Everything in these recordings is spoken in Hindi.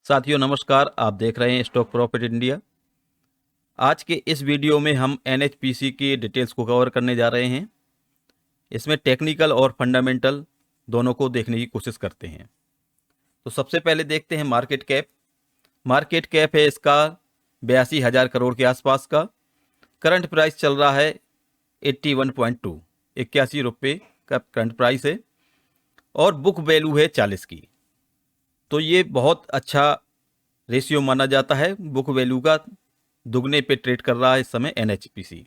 साथियों नमस्कार, आप देख रहे हैं स्टॉक प्रॉफिट इंडिया। आज के इस वीडियो में हम एनएचपीसी की डिटेल्स को कवर करने जा रहे हैं। इसमें टेक्निकल और फंडामेंटल दोनों को देखने की कोशिश करते हैं। तो सबसे पहले देखते हैं मार्केट कैप। मार्केट कैप है इसका 82,000 करोड़ के आसपास का। करंट प्राइस चल रहा है 81.2, 81 रुपये का करंट प्राइस है और बुक वैल्यू है 40 की। तो ये बहुत अच्छा रेशियो माना जाता है। बुक वैल्यू का दुगने पे ट्रेड कर रहा है इस समय एनएचपीसी।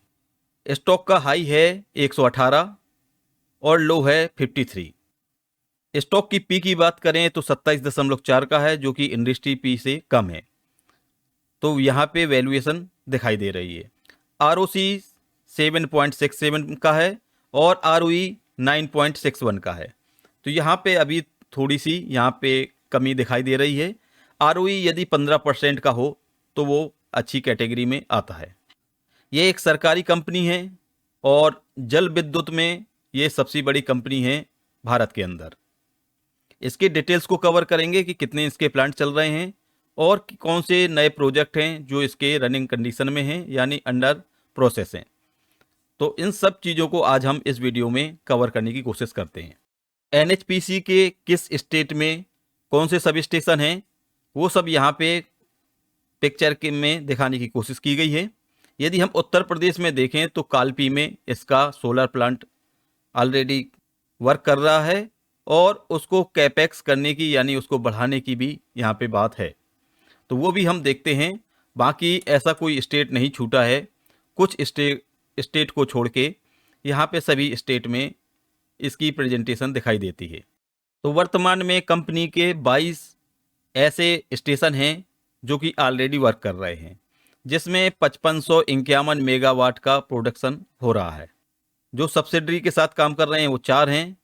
स्टॉक का हाई है 118 और लो है 53। स्टॉक की पी की बात करें तो 27.4 का है, जो कि इंडस्ट्री पी से कम है। तो यहाँ पे वैल्यूएशन दिखाई दे रही है। आरओसी 7.67 का है और आरओई 9.61 का है। तो यहाँ पे अभी थोड़ी सी यहाँ पे कमी दिखाई दे रही है। आरओई यदि 15% का हो तो वो अच्छी कैटेगरी में आता है। ये एक सरकारी कंपनी है और जल विद्युत में ये सबसे बड़ी कंपनी है भारत के अंदर। इसके डिटेल्स को कवर करेंगे कि कितने इसके प्लांट चल रहे हैं और कौन से नए प्रोजेक्ट हैं जो इसके रनिंग कंडीशन में हैं, यानी अंडर प्रोसेस हैं। तो इन सब चीज़ों को आज हम इस वीडियो में कवर करने की कोशिश करते हैं। एनएचपीसी के किस स्टेट में कौन से सब स्टेशन हैं वो सब यहाँ पे पिक्चर के में दिखाने की कोशिश की गई है। यदि हम उत्तर प्रदेश में देखें तो कालपी में इसका सोलर प्लांट ऑलरेडी वर्क कर रहा है और उसको कैपेक्स करने की यानी उसको बढ़ाने की भी यहाँ पे बात है। तो वो भी हम देखते हैं। बाकी ऐसा कोई स्टेट नहीं छूटा है। कुछ स्टेट को छोड़ के यहाँ पे सभी स्टेट में इसकी प्रेजेंटेशन दिखाई देती है। तो वर्तमान में कंपनी के 22 ऐसे स्टेशन हैं जो कि ऑलरेडी वर्क कर रहे हैं, जिसमें 5551 मेगावाट का प्रोडक्शन हो रहा है। जो सब्सिडरी के साथ काम कर रहे हैं वो 4 हैं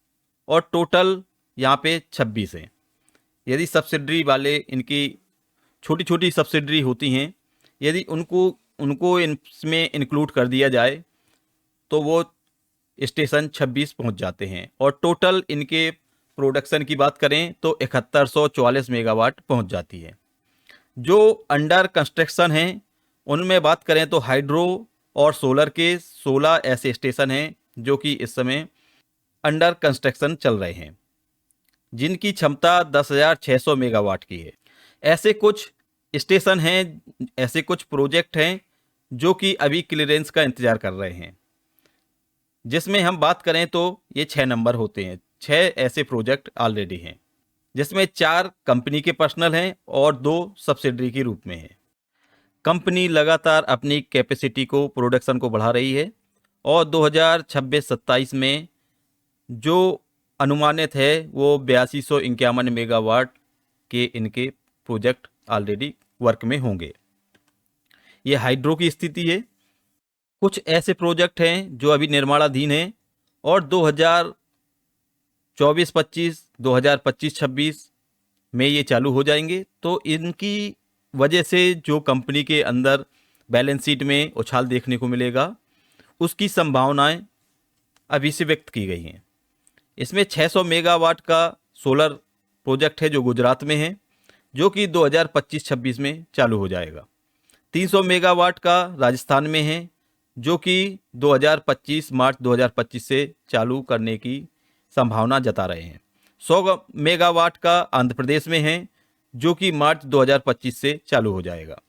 और टोटल यहाँ पे 26 हैं। यदि सब्सिडरी वाले इनकी छोटी छोटी सब्सिडरी होती हैं, यदि उनको इसमें इंक्लूड कर दिया जाए तो वो स्टेशन 26 पहुँच जाते हैं और टोटल इनके प्रोडक्शन की बात करें तो 7144 मेगावाट पहुंच जाती है। जो अंडर कंस्ट्रक्शन हैं उनमें बात करें तो हाइड्रो और सोलर के 16 ऐसे स्टेशन हैं जो कि इस समय अंडर कंस्ट्रक्शन चल रहे हैं, जिनकी क्षमता 10,600 मेगावाट की है। ऐसे कुछ स्टेशन हैं, ऐसे कुछ प्रोजेक्ट हैं जो कि अभी क्लियरेंस का इंतज़ार कर रहे हैं, जिसमें हम बात करें तो ये 6 नंबर होते हैं। 6 ऐसे प्रोजेक्ट ऑलरेडी हैं, जिसमें 4 कंपनी के पर्सनल हैं और 2 सब्सिडरी के रूप में हैं। कंपनी लगातार अपनी कैपेसिटी को, प्रोडक्शन को बढ़ा रही है और 2026-27 में जो अनुमानित है वो 8251 मेगावाट के इनके प्रोजेक्ट ऑलरेडी वर्क में होंगे। ये हाइड्रो की स्थिति है। कुछ ऐसे प्रोजेक्ट हैं जो अभी निर्माणाधीन हैं और 2024-25, 2025-26 में ये चालू हो जाएंगे। तो इनकी वजह से जो कंपनी के अंदर बैलेंस शीट में उछाल देखने को मिलेगा, उसकी संभावनाएं अभी से व्यक्त की गई हैं। इसमें 600 मेगावाट का सोलर प्रोजेक्ट है जो गुजरात में है, जो कि 2025-26 में चालू हो जाएगा। 300 मेगावाट का राजस्थान में है, जो कि 2025 मार्च 2025 से चालू करने की संभावना जता रहे हैं। 100 मेगावाट का आंध्र प्रदेश में है, जो कि मार्च 2025 से चालू हो जाएगा।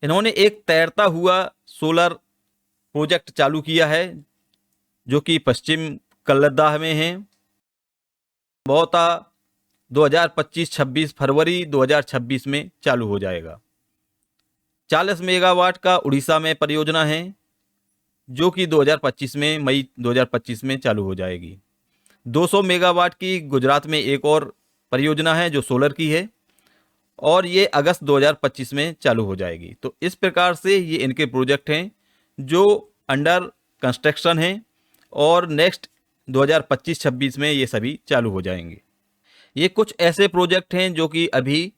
इन्होंने एक तैरता हुआ सोलर प्रोजेक्ट चालू किया है, जो कि पश्चिम कल्लद्दाह में है। बहुता 2025-26 फरवरी 2026 में चालू हो जाएगा। 40 मेगावाट का उड़ीसा में परियोजना है, जो कि 2025 में, मई 2025 में चालू हो जाएगी। 200 मेगावाट की गुजरात में एक और परियोजना है जो सोलर की है और ये अगस्त 2025 में चालू हो जाएगी। तो इस प्रकार से ये इनके प्रोजेक्ट हैं जो अंडर कंस्ट्रक्शन हैं और नेक्स्ट 2025-26 में ये सभी चालू हो जाएंगे। ये कुछ ऐसे प्रोजेक्ट हैं जो कि अभी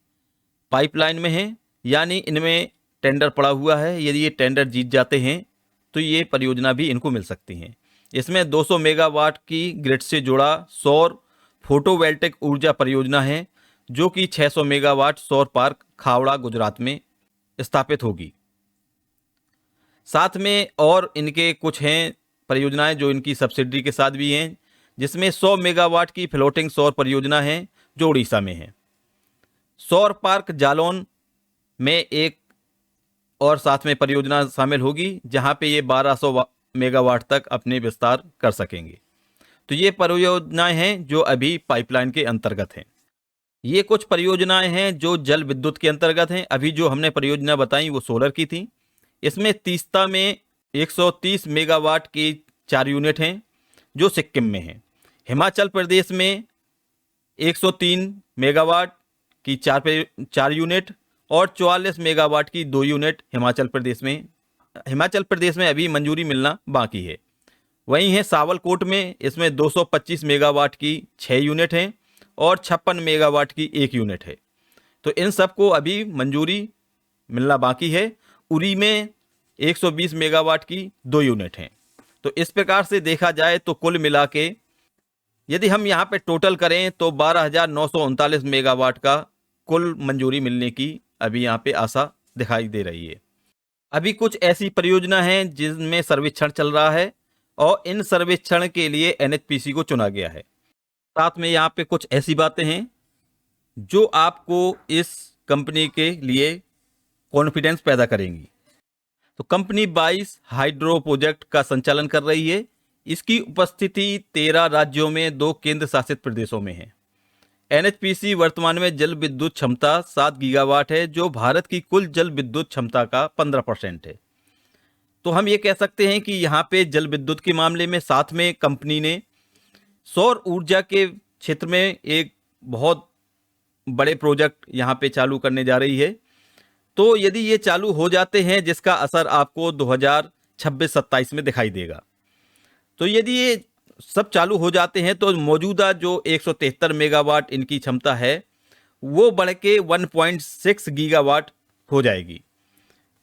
पाइपलाइन में हैं, यानी इनमें टेंडर पड़ा हुआ है। यदि ये टेंडर जीत जाते हैं तो ये परियोजना भी इनको मिल सकती हैं। इसमें 200 मेगावाट की ग्रिड से जुड़ा सौर फोटोवोल्टिक ऊर्जा परियोजना है, जो कि 600 मेगावाट सौर पार्क खावड़ा गुजरात में स्थापित होगी। साथ में और इनके कुछ हैं परियोजनाएं जो इनकी सब्सिडरी के साथ भी हैं, जिसमें 100 मेगावाट की फ्लोटिंग सौर परियोजना है जो उड़ीसा में है। सौर पार्क जालौन में एक और साथ में परियोजना शामिल होगी जहां पे ये 1200 मेगावाट तक अपने विस्तार कर सकेंगे। तो ये परियोजनाएं हैं जो अभी पाइपलाइन के अंतर्गत हैं। ये कुछ परियोजनाएं हैं जो जल विद्युत के अंतर्गत हैं। अभी जो हमने परियोजना बताई वो सोलर की थी। इसमें तीस्ता में 130 मेगावाट की 4 यूनिट हैं जो सिक्किम में हैं। हिमाचल प्रदेश में 103 मेगावाट की 4 यूनिट और 44 मेगावाट की 2 यूनिट हिमाचल प्रदेश में अभी मंजूरी मिलना बाकी है। वहीं है सावलकोट में, इसमें 225 मेगावाट की 6 यूनिट हैं और 56 मेगावाट की 1 यूनिट है। तो इन सबको अभी मंजूरी मिलना बाकी है। उरी में 120 मेगावाट की 2 यूनिट हैं। तो इस प्रकार से देखा जाए तो कुल मिला के यदि हम यहाँ पे टोटल करें तो 12,939 मेगावाट का कुल मंजूरी मिलने की अभी यहाँ पे आशा दिखाई दे रही है। अभी कुछ ऐसी परियोजना हैं जिनमें सर्वेक्षण चल रहा है और इन सर्वेक्षण के लिए NHPC को चुना गया है। साथ में यहाँ पे कुछ ऐसी बातें हैं जो आपको इस कंपनी के लिए कॉन्फिडेंस पैदा करेंगी। तो कंपनी 22 हाइड्रो प्रोजेक्ट का संचालन कर रही है। इसकी उपस्थिति 13 राज्यों में 2 केंद्र शासित प्रदेशों में है। NHPC वर्तमान में जल विद्युत क्षमता 7 गीगावाट है जो भारत की कुल जल विद्युत क्षमता का 15% है। तो हम ये कह सकते हैं कि यहाँ पे जल विद्युत के मामले में साथ में कंपनी ने सौर ऊर्जा के क्षेत्र में एक बहुत बड़े प्रोजेक्ट यहाँ पे चालू करने जा रही है। तो यदि ये चालू हो जाते हैं जिसका असर आपको 2026-27 में दिखाई देगा। तो यदि ये सब चालू हो जाते हैं तो मौजूदा जो 173 मेगावाट इनकी क्षमता है वो बढ़ के 1.6 गीगावाट हो जाएगी।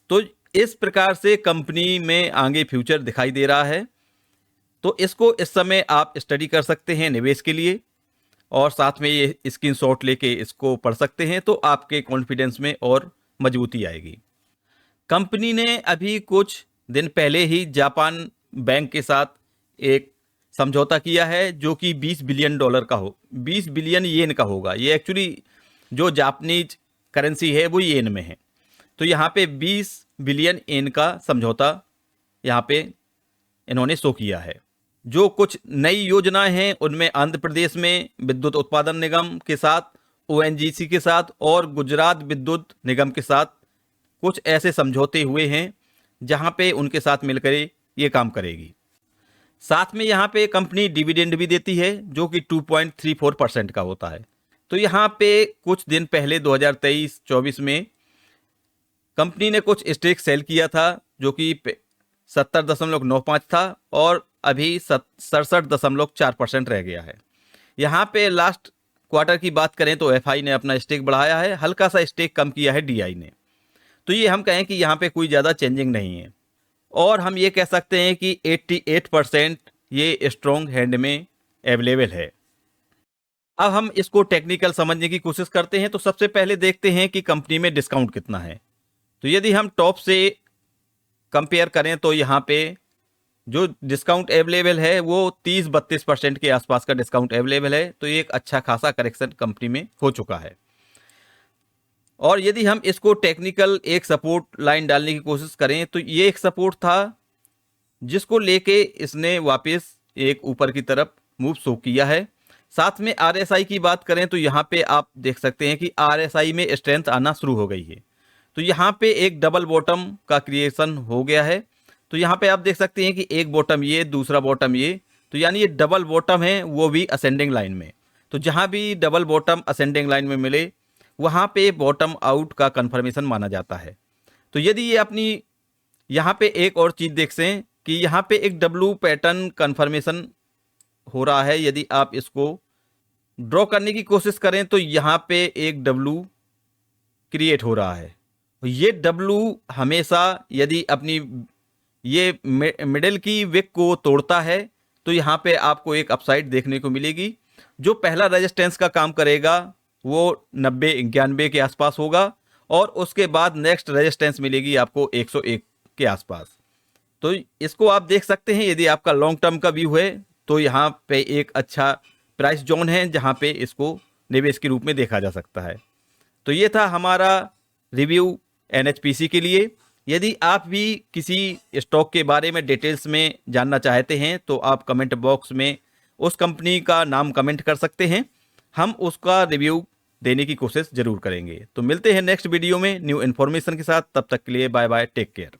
तो इस प्रकार से कंपनी में आगे फ्यूचर दिखाई दे रहा है। तो इसको इस समय आप स्टडी कर सकते हैं निवेश के लिए और साथ में ये स्क्रीनशॉट लेके इसको पढ़ सकते हैं तो आपके कॉन्फिडेंस में और मजबूती आएगी। कंपनी ने अभी कुछ दिन पहले ही जापान बैंक के साथ एक समझौता किया है जो कि $20 बिलियन का हो 20 बिलियन येन का होगा। ये एक्चुअली जो जापानीज करेंसी है वो येन में है। तो यहाँ पे 20 बिलियन येन का समझौता यहाँ पे इन्होंने शो किया है। जो कुछ नई योजनाएं हैं उनमें आंध्र प्रदेश में विद्युत उत्पादन निगम के साथ, ONGC के साथ और गुजरात विद्युत निगम के साथ कुछ ऐसे समझौते हुए हैं जहां पे उनके साथ मिलकर ये काम करेगी। साथ में यहाँ पे कंपनी डिविडेंड भी देती है जो कि 2.34% का होता है। तो यहाँ पे कुछ दिन पहले 2023-24 में कंपनी ने कुछ स्टेक सेल किया था जो कि 70.95 था और अभी 67.4% रह गया है। यहाँ पे लास्ट क्वार्टर की बात करें तो FI ने अपना स्टेक बढ़ाया है, हल्का सा स्टेक कम किया है DI ने। तो ये हम कहें कि यहाँ पे कोई ज़्यादा चेंजिंग नहीं है और हम ये कह सकते हैं कि 88% ये स्ट्रॉन्ग हैंड में अवेलेबल है। अब हम इसको टेक्निकल समझने की कोशिश करते हैं। तो सबसे पहले देखते हैं कि कंपनी में डिस्काउंट कितना है। तो यदि हम टॉप से कंपेयर करें तो यहाँ पे जो डिस्काउंट अवेलेबल है वो 30-32% के आसपास का डिस्काउंट अवेलेबल है। तो ये एक अच्छा खासा करेक्शन कंपनी में हो चुका है। और यदि हम इसको टेक्निकल एक सपोर्ट लाइन डालने की कोशिश करें तो ये एक सपोर्ट था जिसको लेके इसने वापस एक ऊपर की तरफ मूव शो किया है। साथ में RSI की बात करें तो यहाँ पे आप देख सकते हैं कि RSI में स्ट्रेंथ आना शुरू हो गई है। तो यहाँ पे एक डबल बॉटम का क्रिएशन हो गया है। तो यहाँ पे आप देख सकते हैं कि एक बॉटम ये, दूसरा बॉटम ये, तो यानी ये डबल बॉटम है वो भी असेंडिंग लाइन में। तो जहाँ भी डबल बॉटम असेंडिंग लाइन में मिले वहाँ पे बॉटम आउट का कंफर्मेशन माना जाता है। तो यदि ये अपनी यहाँ पे एक और चीज़ देख सें कि यहाँ पे एक W पैटर्न कंफर्मेशन हो रहा है। यदि आप इसको ड्रॉ करने की कोशिश करें तो यहाँ पे एक W क्रिएट हो रहा है। ये W हमेशा यदि अपनी ये मिडिल की विक को तोड़ता है तो यहाँ पे आपको एक अपसाइड देखने को मिलेगी। जो पहला रेजिस्टेंस का काम करेगा वो 90-91 के आसपास होगा और उसके बाद नेक्स्ट रेजिस्टेंस मिलेगी आपको 101 के आसपास। तो इसको आप देख सकते हैं। यदि आपका लॉन्ग टर्म का व्यू है तो यहाँ पे एक अच्छा प्राइस जोन है जहाँ पे इसको निवेश के रूप में देखा जा सकता है। तो ये था हमारा रिव्यू NHPC के लिए। यदि आप भी किसी स्टॉक के बारे में डिटेल्स में जानना चाहते हैं तो आप कमेंट बॉक्स में उस कंपनी का नाम कमेंट कर सकते हैं, हम उसका रिव्यू देने की कोशिश जरूर करेंगे। तो मिलते हैं नेक्स्ट वीडियो में न्यू इन्फॉर्मेशन के साथ। तब तक के लिए बाय बाय, टेक केयर।